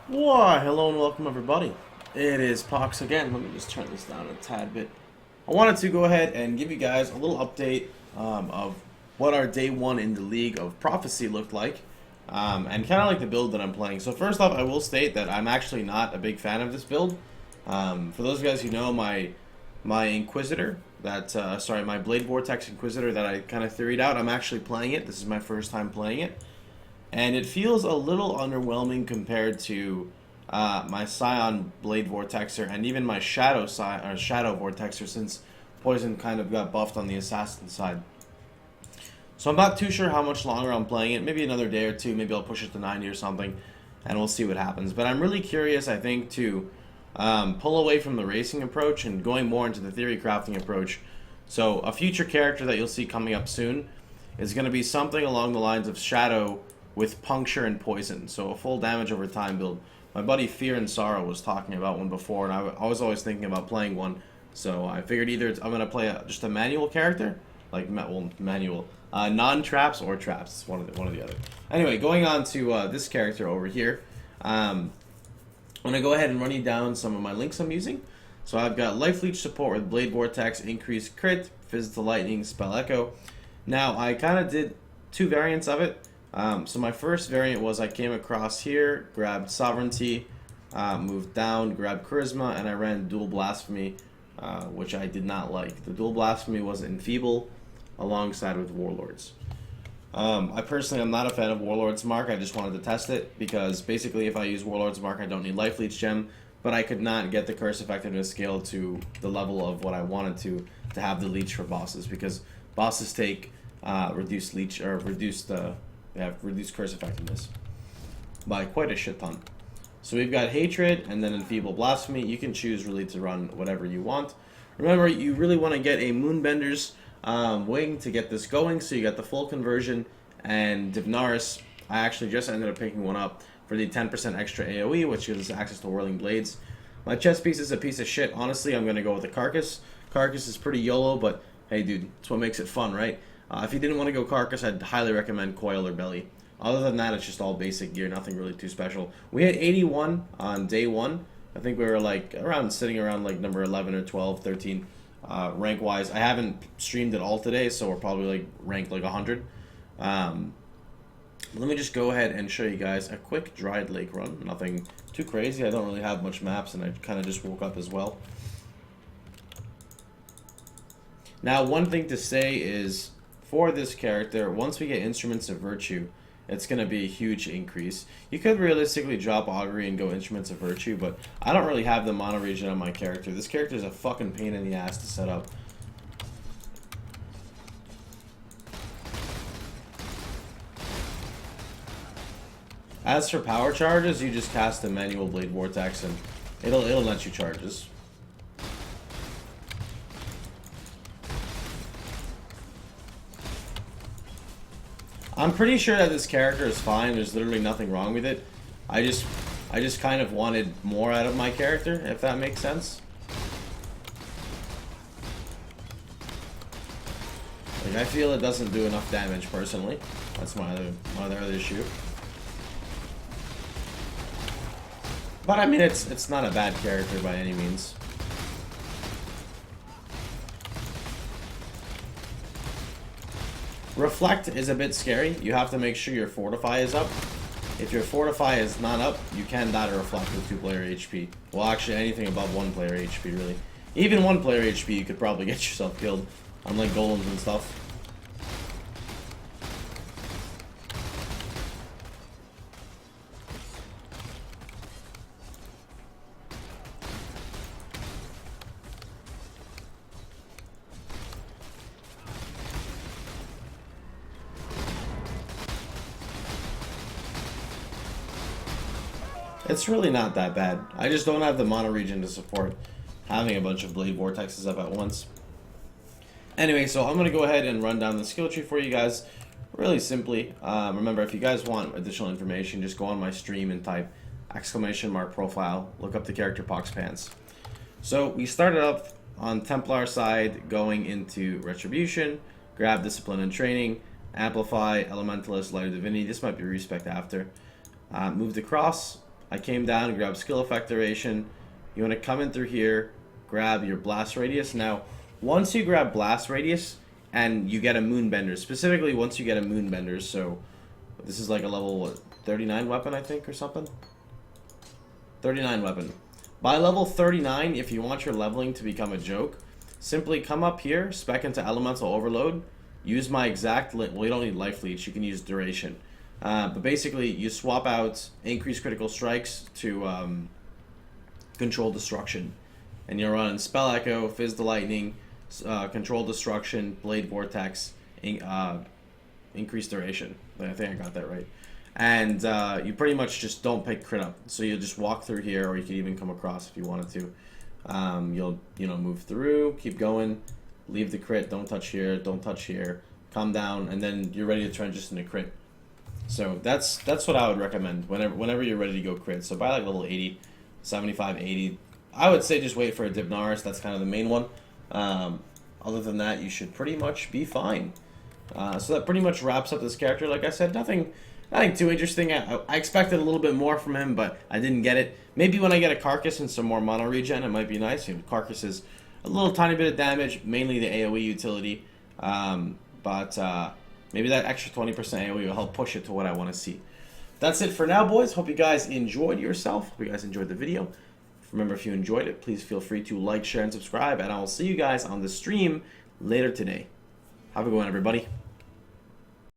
Why, hello and welcome everybody. It is Pohx again. Let me just turn this down a tad bit. I wanted to go ahead and give you guys a little update of what our day one in the League of Prophecy looked like, and kind of like the build that I'm playing. So first off, I will state that I'm actually not a big fan of this build. For those guys who know my Inquisitor, my Bladevortex Inquisitor that I kind of theoried out, I'm actually playing it. This is my first time playing it. And it feels a little underwhelming compared to my Scion Blade Vortexer and even my Shadow Vortexer, since Poison kind of got buffed on the Assassin side. So I'm not too sure how much longer I'm playing it. Maybe another day or two. Maybe I'll push it to 90 or something, and we'll see what happens. But I'm really curious, I think, to pull away from the racing approach and going more into the theory crafting approach. So a future character that you'll see coming up soon is going to be something along the lines of Shadow with puncture and poison, so a full damage over time build. My buddy Fear and Sorrow was talking about one before, and I was always thinking about playing one. So I figured either I'm gonna play just a manual character, like manual, non-traps or traps. It's one of the other. Anyway, going on to this character over here. I'm gonna go ahead and run you down some of my links I'm using. So I've got Life Leech support with Blade Vortex, Increased Crit, Physical Lightning, Spell Echo. Now I kind of did two variants of it. So my first variant was I came across here, grabbed Sovereignty, moved down, grabbed Charisma, and I ran Dual Blasphemy, which I did not like. The Dual Blasphemy was Enfeeble alongside with Warlords. I personally am not a fan of Warlord's Mark. I just wanted to test it because basically if I use Warlord's Mark I don't need Life Leech Gem, but I could not get the curse effectiveness scale to the level of what I wanted to have the leech for bosses, because bosses take reduced leech or reduced they have reduced curse effectiveness by quite a shit ton. So we've got Hatred and then Enfeeble Blasphemy. You can choose really to run whatever you want. Remember, you really want to get a Moonbender's wing to get this going, so you got the full conversion. And Divnaris, I actually just ended up picking one up for the 10% extra AoE, which gives us access to Whirling Blades. My chest piece is a piece of shit. Honestly, I'm going to go with the Carcass. Carcass is pretty YOLO, but hey dude, it's what makes it fun, right? If you didn't want to go Carcass, I'd highly recommend Coil or Belly. Other than that, it's just all basic gear, nothing really too special. We had 81 on day one. I think we were like sitting around like number 11 or 12, 13 rank wise. I haven't streamed it all today, so we're probably like ranked like 100. Let me just go ahead and show you guys a quick Dried Lake run. Nothing too crazy. I don't really have much maps, and I kind of just woke up as well. Now, one thing to say is, for this character, once we get Instruments of Virtue, it's going to be a huge increase. You could realistically drop Augury and go Instruments of Virtue, but I don't really have the mono region on my character. This character is a fucking pain in the ass to set up. As for power charges, you just cast the manual Blade Vortex and it'll let you charges. I'm pretty sure that this character is fine. There's literally nothing wrong with it. I just kind of wanted more out of my character, if that makes sense. Like, I feel it doesn't do enough damage personally. That's my other issue. But I mean, it's not a bad character by any means. Reflect is a bit scary. You have to make sure your Fortify is up. If your Fortify is not up, you can die to Reflect with 2-player HP. Well, actually, anything above 1-player HP, really. Even 1-player HP, you could probably get yourself killed, unlike golems and stuff. It's really not that bad. I just don't have the mono region to support having a bunch of Blade Vortexes up at once. Anyway, so I'm going to go ahead and run down the skill tree for you guys really simply. Remember, if you guys want additional information, just go on my stream and type !profile. Look up the character Pohx Pants. So we started up on Templar side, going into Retribution, grab Discipline and Training, Amplify, Elementalist, Light of Divinity. This might be Respect after. Moved across. I came down and grabbed skill effect duration. You want to come in through here, grab your blast radius. Now, once you grab blast radius and you get a moonbender, specifically once you get a moonbender, so this is like a level, what, 39 weapon, I think, or something? 39 weapon. By level 39, if you want your leveling to become a joke, simply come up here, spec into Elemental Overload, use my exact, well, you don't need life leech, you can use duration. But basically, you swap out increased critical strikes to control destruction. And you're running Spell Echo, Fizz the Lightning, control destruction, Blade Vortex, increased duration. I think I got that right. And you pretty much just don't pick crit up. So you'll just walk through here, or you can even come across if you wanted to. You'll move through, keep going, leave the crit, don't touch here, don't touch here, calm down, and then you're ready to transition to crit. So that's what I would recommend whenever you're ready to go crit. So by like level 80, 75, 80, I would say just wait for a Dibnaris. That's kind of the main one. Other than that, you should pretty much be fine. So that pretty much wraps up this character. Like I said, nothing too interesting. I expected a little bit more from him, but I didn't get it. Maybe when I get a Carcass and some more mana regen, it might be nice. Carcass is a little tiny bit of damage, mainly the AoE utility. Maybe that extra 20% AoE will help push it to what I want to see. That's it for now, boys. Hope you guys enjoyed yourself. Hope you guys enjoyed the video. Remember, if you enjoyed it, please feel free to like, share, and subscribe. And I will see you guys on the stream later today. Have a good one, everybody.